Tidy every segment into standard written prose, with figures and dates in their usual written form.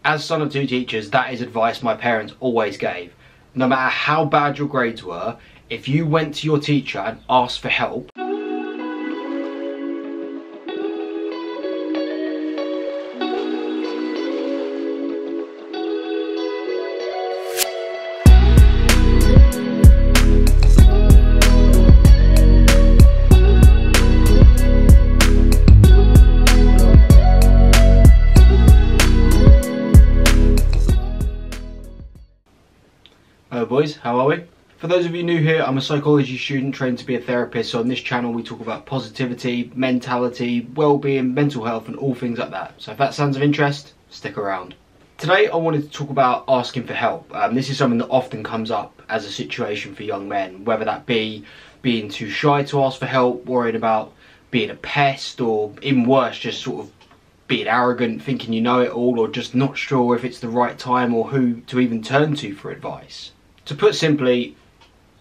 As son of two teachers, that is advice my parents always gave. No matter how bad your grades were, if you went to your teacher and asked for help, Hello boys, how are we? For those of you new here, I'm a psychology student trained to be a therapist, so on this channel we talk about positivity, mentality, well-being, mental health and all things like that. So if that sounds of interest, stick around. Today I wanted to talk about asking for help. This is something that often comes up as a situation for young men, whether that be being too shy to ask for help, worried about being a pest, or even worse, just sort of being arrogant, thinking you know it all, or just not sure if it's the right time or who to even turn to for advice. To put simply,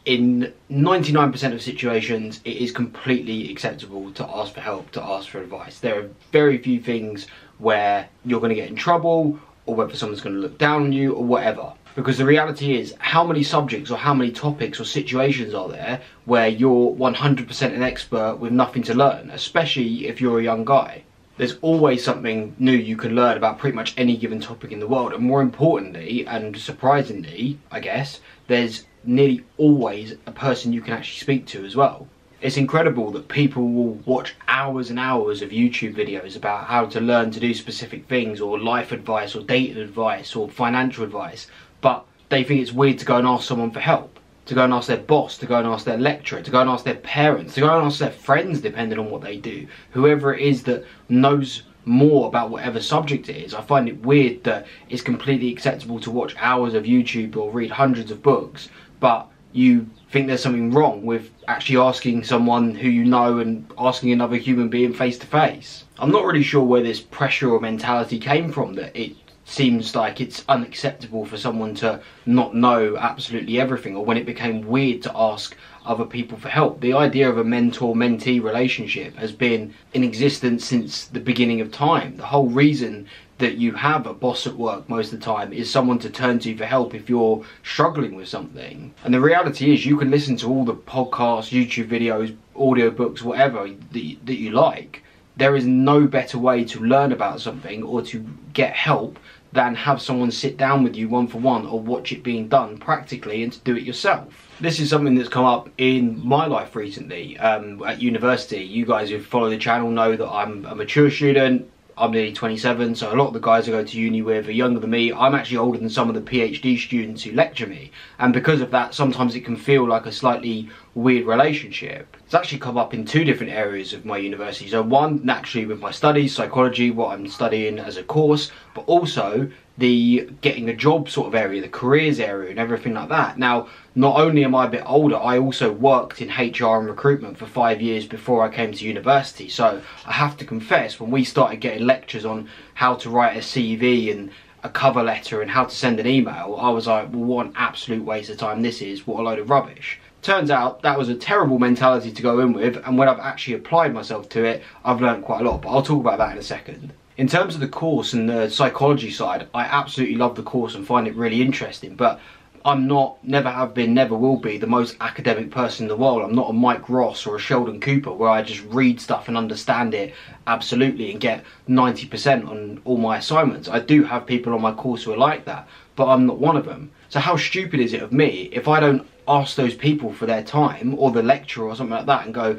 in 99% of situations, it is completely acceptable to ask for help, to ask for advice. There are very few things where you're going to get in trouble, or whether someone's going to look down on you, or whatever. Because the reality is, how many subjects or how many topics or situations are there where you're 100% an expert with nothing to learn, especially if you're a young guy? There's always something new you can learn about pretty much any given topic in the world, and more importantly, and surprisingly, I guess, there's nearly always a person you can actually speak to as well. It's incredible that people will watch hours and hours of YouTube videos about how to learn to do specific things, or life advice, or dating advice, or financial advice, but they think it's weird to go and ask someone for help. To go and ask their boss, to go and ask their lecturer, to go and ask their parents, to go and ask their friends, depending on what they do. Whoever it is that knows more about whatever subject it is. I find it weird that it's completely acceptable to watch hours of YouTube or read hundreds of books, but you think there's something wrong with actually asking someone who you know and asking another human being face to face. I'm not really sure where this pressure or mentality came from, that it seems like it's unacceptable for someone to not know absolutely everything, or when it became weird to ask other people for help. The idea of a mentor-mentee relationship has been in existence since the beginning of time. The whole reason that you have a boss at work most of the time is someone to turn to for help if you're struggling with something. And the reality is, you can listen to all the podcasts, YouTube videos, audiobooks, whatever that you like. There is no better way to learn about something or to get help than have someone sit down with you one-for-one, or watch it being done practically and to do it yourself. This is something that's come up in my life recently at university. You guys who follow the channel know that I'm a mature student. I'm nearly 27, so a lot of the guys I go to uni with are younger than me. I'm actually older than some of the PhD students who lecture me, and because of that, sometimes it can feel like a slightly weird relationship. It's actually come up in two different areas of my university. So one, naturally with my studies, psychology, what I'm studying as a course, but also the getting a job sort of area, the careers area and everything like that. Now, not only am I a bit older, I also worked in HR and recruitment for 5 years before I came to university. So I have to confess, when we started getting lectures on how to write a CV and a cover letter and how to send an email, I was like, well, what an absolute waste of time this is, what a load of rubbish. Turns out that was a terrible mentality to go in with, and when I've actually applied myself to it, I've learned quite a lot, but I'll talk about that in a second. In terms of the course and the psychology side, I absolutely love the course and find it really interesting, but I'm not, never have been, never will be the most academic person in the world. I'm not a Mike Ross or a Sheldon Cooper where I just read stuff and understand it absolutely and get 90% on all my assignments. I do have people on my course who are like that, but I'm not one of them. So how stupid is it of me if I don't ask those people for their time, or the lecturer or something like that, and go,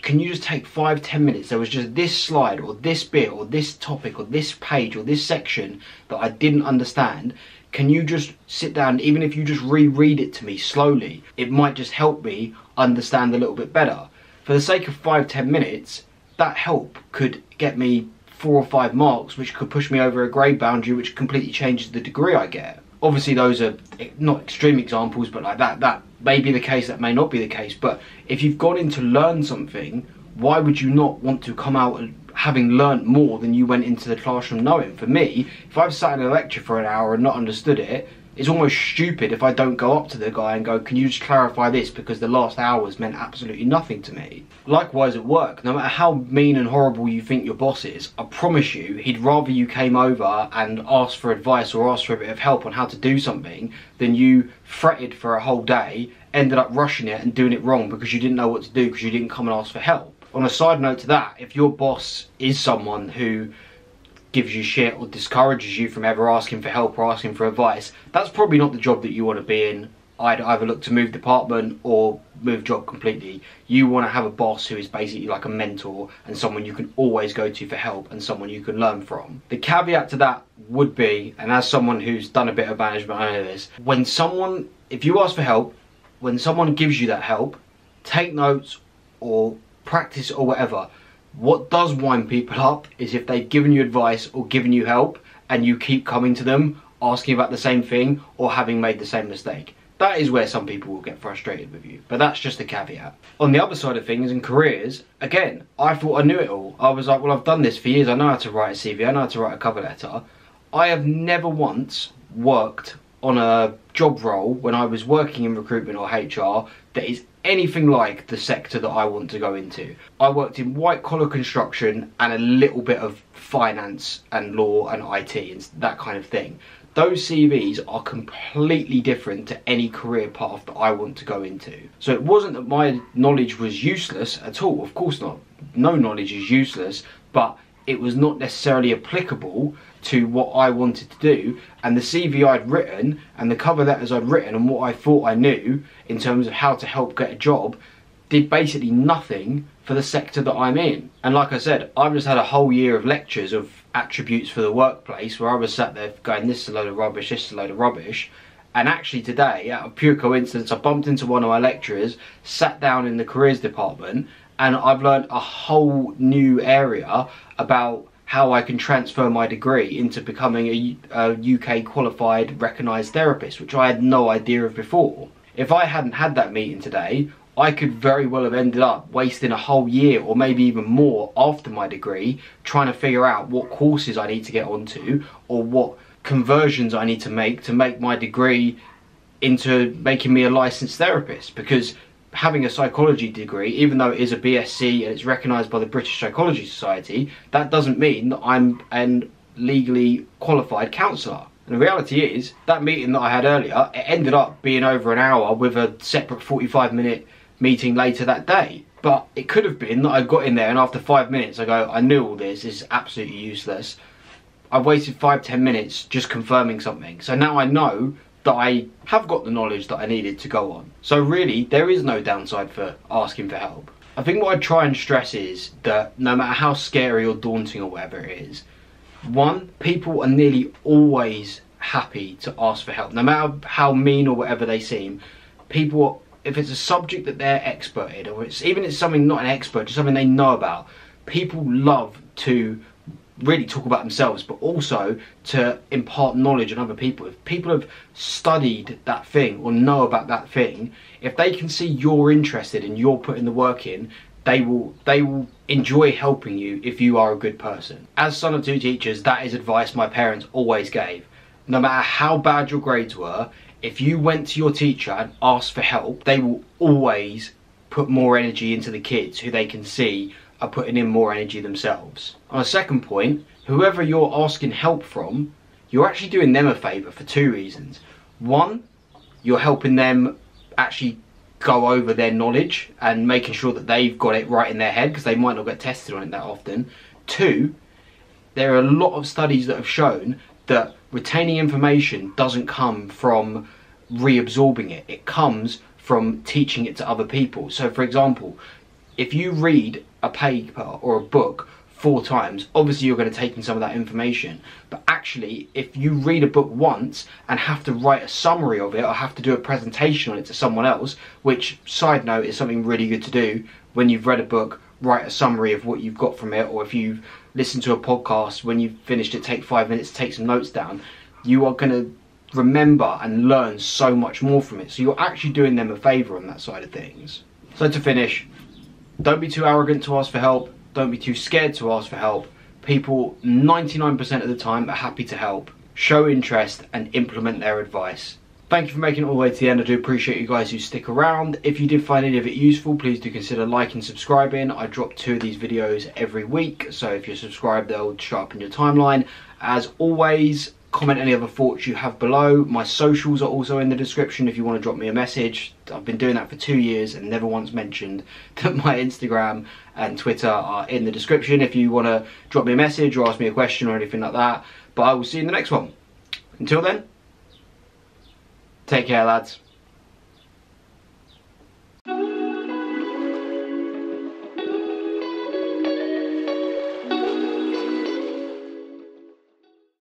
can you just take 5-10 minutes? There was just this slide or this bit or this topic or this page or this section that I didn't understand. Can you just sit down, even if you just reread it to me slowly, it might just help me understand a little bit better. For the sake of 5-10 minutes, that help could get me 4 or 5 marks, which could push me over a grade boundary, which completely changes the degree I get. Obviously those are not extreme examples, but like that may be the case, that may not be the case. But if you've gone in to learn something, why would you not want to come out having learnt more than you went into the classroom knowing? For me, if I've sat in a lecture for an hour and not understood it, it's almost stupid if I don't go up to the guy and go, can you just clarify this, because the last hours meant absolutely nothing to me. Likewise at work, no matter how mean and horrible you think your boss is, I promise you he'd rather you came over and asked for advice or asked for a bit of help on how to do something than you fretted for a whole day, ended up rushing it and doing it wrong because you didn't know what to do because you didn't come and ask for help. On a side note to that, if your boss is someone who gives you shit or discourages you from ever asking for help or asking for advice, that's probably not the job that you want to be in. I'd either look to move department or move job completely. You want to have a boss who is basically like a mentor and someone you can always go to for help and someone you can learn from. The caveat to that would be, and as someone who's done a bit of management, I know this, if you ask for help, when someone gives you that help, take notes or practice or whatever. What does wind people up is if they've given you advice or given you help and you keep coming to them asking about the same thing or having made the same mistake. That is where some people will get frustrated with you, but that's just a caveat. On the other side of things, in careers, again, I thought I knew it all. I was like, well, I've done this for years. I know how to write a CV. I know how to write a cover letter. I have never once worked on a job role when I was working in recruitment or HR that is anything like the sector that I want to go into. I worked in white collar construction and a little bit of finance and law and IT and that kind of thing. Those CVs are completely different to any career path that I want to go into. So it wasn't that my knowledge was useless at all, of course not. No knowledge is useless, but it was not necessarily applicable to what I wanted to do, and the CV I'd written and the cover letters I'd written and what I thought I knew in terms of how to help get a job did basically nothing for the sector that I'm in. And like I said, I've just had a whole year of lectures of attributes for the workplace where I was sat there going, this is a load of rubbish, this is a load of rubbish. And actually today, out of pure coincidence, I bumped into one of my lecturers, sat down in the careers department, and I've learned a whole new area about how I can transfer my degree into becoming a UK qualified recognised therapist, which I had no idea of before. If I hadn't had that meeting today, I could very well have ended up wasting a whole year or maybe even more after my degree trying to figure out what courses I need to get onto or what conversions I need to make my degree into making me a licensed therapist. Because having a psychology degree, even though it is a BSc and it's recognised by the British Psychology Society, that doesn't mean that I'm a legally qualified counsellor. And the reality is, that meeting that I had earlier, it ended up being over an hour with a separate 45-minute meeting later that day. But it could have been that I got in there and after 5 minutes I go, I knew all this is absolutely useless. I've wasted 5-10 minutes just confirming something. So now I know that I have got the knowledge that I needed to go on. So really, there is no downside for asking for help. I think what I try and stress is that no matter how scary or daunting or whatever it is, one, people are nearly always happy to ask for help. No matter how mean or whatever they seem, people, if it's a subject that they're expert in, or it's something not an expert, just something they know about, people love to really talk about themselves, but also to impart knowledge on other people. If people have studied that thing or know about that thing, if they can see you're interested and you're putting the work in, they will enjoy helping you if you are a good person. As son of two teachers, that is advice my parents always gave. No matter how bad your grades were, if you went to your teacher and asked for help, they will always put more energy into the kids who they can see are putting in more energy themselves. On a second point, whoever you're asking help from, you're actually doing them a favour for two reasons. One, you're helping them actually go over their knowledge and making sure that they've got it right in their head, because they might not get tested on it that often. Two, there are a lot of studies that have shown that retaining information doesn't come from reabsorbing it. It comes from teaching it to other people. So for example, if you read a paper or a book 4 times, obviously you're going to take in some of that information. But actually, if you read a book once and have to write a summary of it or have to do a presentation on it to someone else, which, side note, is something really good to do when you've read a book, write a summary of what you've got from it, or if you've listened to a podcast, when you've finished it, take 5 minutes to take some notes down, you are going to remember and learn so much more from it. So you're actually doing them a favour on that side of things. So to finish, don't be too arrogant to ask for help. Don't be too scared to ask for help. People 99% of the time are happy to help. show interest and implement their advice. Thank you for making it all the way to the end. I do appreciate you guys who stick around. If you did find any of it useful, please do consider liking and subscribing. I drop 2 of these videos every week, so if you're subscribed, they'll show up in your timeline. As always, comment any other thoughts you have below. My socials are also in the description if you want to drop me a message. I've been doing that for 2 years and never once mentioned that my Instagram and Twitter are in the description if you want to drop me a message or ask me a question or anything like that. But I will see you in the next one. Until then, take care, lads.